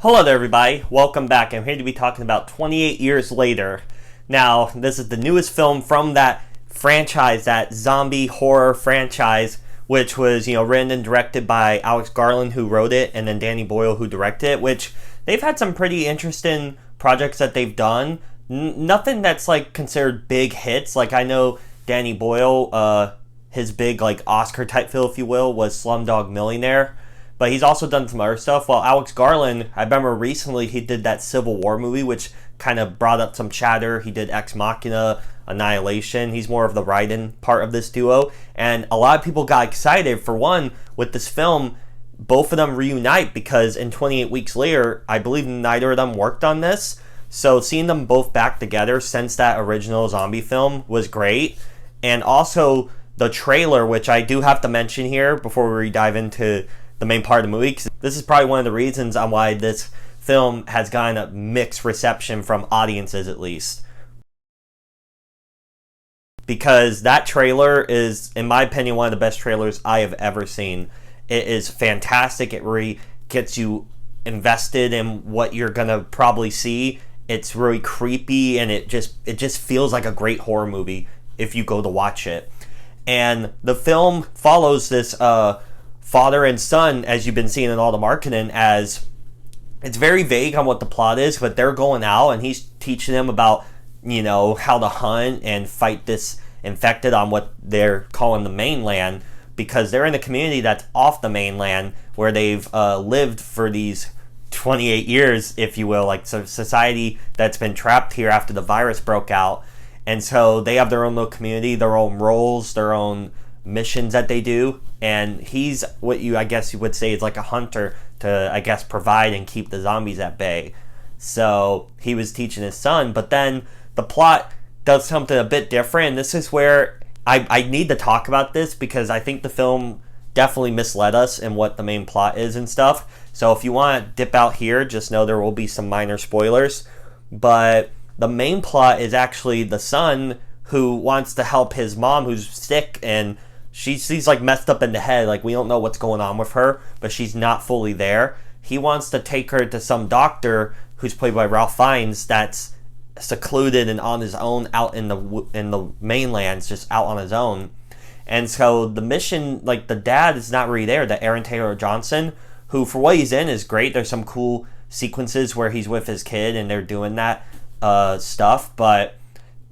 Hello there, everybody. Welcome back. I'm here to be talking about 28 Years Later. Now, this is the newest film from that franchise, that zombie horror franchise, which was, written and directed by Alex Garland, who wrote it, and then Danny Boyle, who directed it, which they've had some pretty interesting projects that they've done. Nothing that's, considered big hits. I know Danny Boyle, his big, Oscar-type film, if you will, was Slumdog Millionaire. But he's also done some other stuff. While Alex Garland, I remember recently he did that Civil War movie, which kind of brought up some chatter. He did Ex Machina, Annihilation. He's more of the writing part of this duo. And a lot of people got excited, for one, with this film. Both of them reunite because in 28 Weeks Later, I believe neither of them worked on this. So seeing them both back together since that original zombie film was great. And also the trailer, which I do have to mention here before we dive into the main part of the movie, because this is probably one of the reasons on why this film has gotten a mixed reception from audiences, at least. Because that trailer is, in my opinion, one of the best trailers I have ever seen. It is fantastic. It really gets you invested in what you're gonna probably see. It's really creepy, and it just feels like a great horror movie if you go to watch it. And the film follows this father and son, as you've been seeing in all the marketing, as it's very vague on what the plot is, but they're going out and he's teaching them about, how to hunt and fight this infected on what they're calling the mainland, because they're in a community that's off the mainland where they've lived for these 28 years, if you will, society that's been trapped here after the virus broke out. And so they have their own little community, their own roles, their own missions that they do, and he's what you would say is like a hunter to provide and keep the zombies at bay. So he was teaching his son, but then the plot does something a bit different, and this is where I need to talk about this, because I think the film definitely misled us in what the main plot is and stuff. So if you want to dip out here, just know there will be some minor spoilers. But the main plot is actually the son who wants to help his mom, who's sick, and she's messed up in the head. We don't know what's going on with her, but she's not fully there. He wants to take her to some doctor who's played by Ralph Fiennes, that's secluded and on his own out in the mainlands, just out on his own. And so the mission, the dad is not really there, the Aaron Taylor Johnson, who for what he's in is great. There's some cool sequences where he's with his kid and they're doing that stuff, but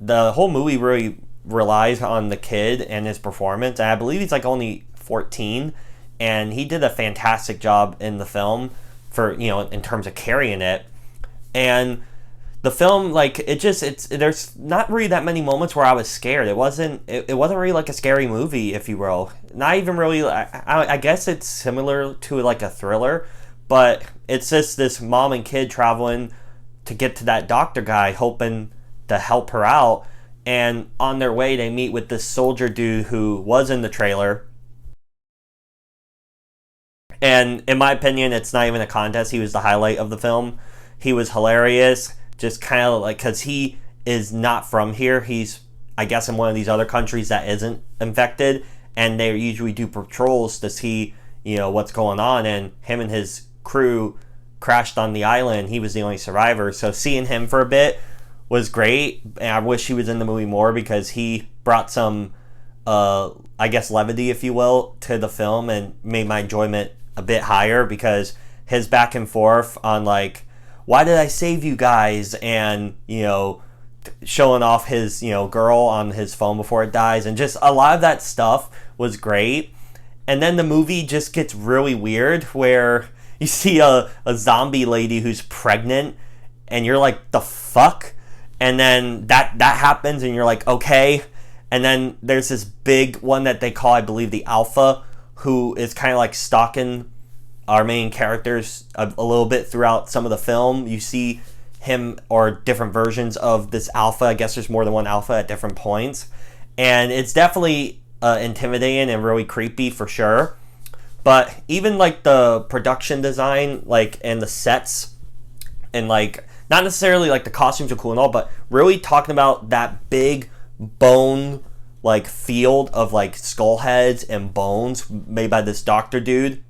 the whole movie really relies on the kid and his performance. And I believe he's only 14, and he did a fantastic job in the film for, in terms of carrying it. And the film, there's not really that many moments where I was scared. It wasn't really a scary movie, if you will. Not even really. I guess it's similar to a thriller, but it's just this mom and kid traveling to get to that doctor guy, hoping to help her out. And on their way, they meet with this soldier dude who was in the trailer. And in my opinion, it's not even a contest. He was the highlight of the film. He was hilarious, just kind of because he is not from here. He's, I guess, in one of these other countries that isn't infected. And they usually do patrols to see, what's going on. And him and his crew crashed on the island. He was the only survivor. So seeing him for a bit was great, and I wish he was in the movie more, because he brought some, levity, if you will, to the film, and made my enjoyment a bit higher, because his back and forth on why did I save you guys, and showing off his girl on his phone before it dies, and just a lot of that stuff was great. And then the movie just gets really weird, where you see a zombie lady who's pregnant, and you're like, the fuck? And then that happens, and you're like, okay. And then there's this big one that they call, I believe, the Alpha, who is kind of stalking our main characters a little bit throughout some of the film. You see him, or different versions of this Alpha. I guess there's more than one Alpha at different points. And it's definitely intimidating and really creepy for sure. But even the production design, and the sets, and not necessarily the costumes are cool and all, but really talking about that big bone field of skull heads and bones made by this doctor dude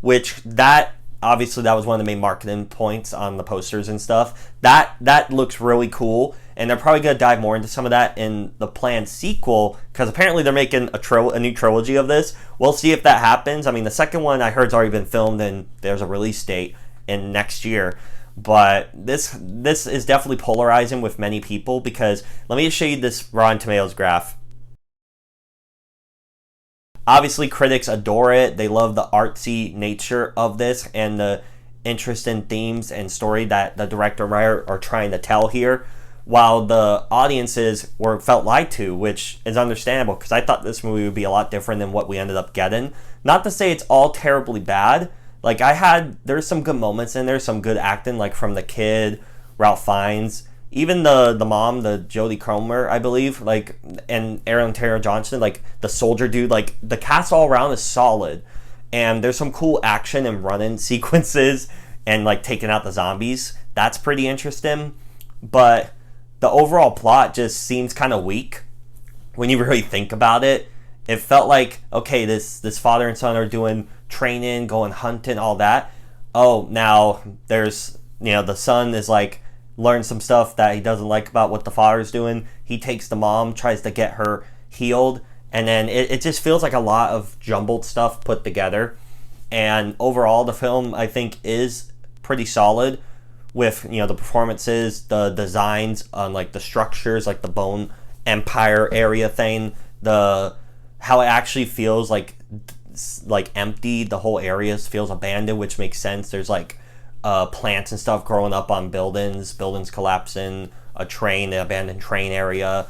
which that obviously that was one of the main marketing points on the posters and stuff. That looks really cool, and they're probably going to dive more into some of that in the planned sequel, because apparently they're making a new trilogy of this. We'll see if that happens. I mean, the second one I heard has already been filmed, and there's a release date in next year. But this is definitely polarizing with many people, because let me just show you this Rotten Tomatoes graph. Obviously, critics adore it. They love the artsy nature of this and the interesting themes and story that the director and writer are trying to tell here, while the audiences felt lied to, which is understandable, because I thought this movie would be a lot different than what we ended up getting. Not to say it's all terribly bad. Like, there's some good moments in there, some good acting, like from the kid, Ralph Fiennes, even the mom, the Jodie Comer, I believe, like, and Aaron Taylor Johnson, like the soldier dude, like the cast all around is solid, and there's some cool action and running sequences and like taking out the zombies. That's pretty interesting, but the overall plot just seems kind of weak when you really think about it. It felt like, okay, this father and son are doing training, going hunting, all that. Oh, now there's, the son is like, learns some stuff that he doesn't like about what the father's doing. He takes the mom, tries to get her healed, and then it just feels like a lot of jumbled stuff put together. And overall, the film, I think, is pretty solid with, the performances, the designs on, like, the structures, like the Bone Empire area thing, how it actually feels like empty. The whole area feels abandoned, which makes sense. There's like plants and stuff growing up on buildings collapsing, an abandoned train area.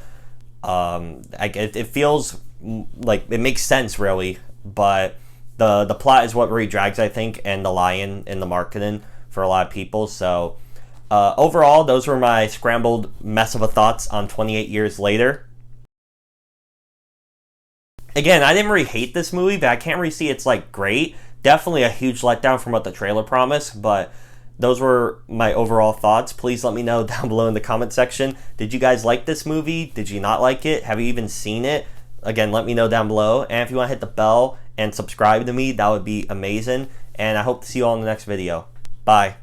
It feels like it makes sense, really, but the plot is what really drags, I think, and the lion in the marketing for a lot of people. So overall, those were my scrambled mess of a thoughts on 28 Years Later. Again, I didn't really hate this movie, but I can't really see it's like great. Definitely a huge letdown from what the trailer promised, but those were my overall thoughts. Please let me know down below in the comment section. Did you guys like this movie? Did you not like it? Have you even seen it? Again, let me know down below. And if you want to hit the bell and subscribe to me, that would be amazing. And I hope to see you all in the next video. Bye.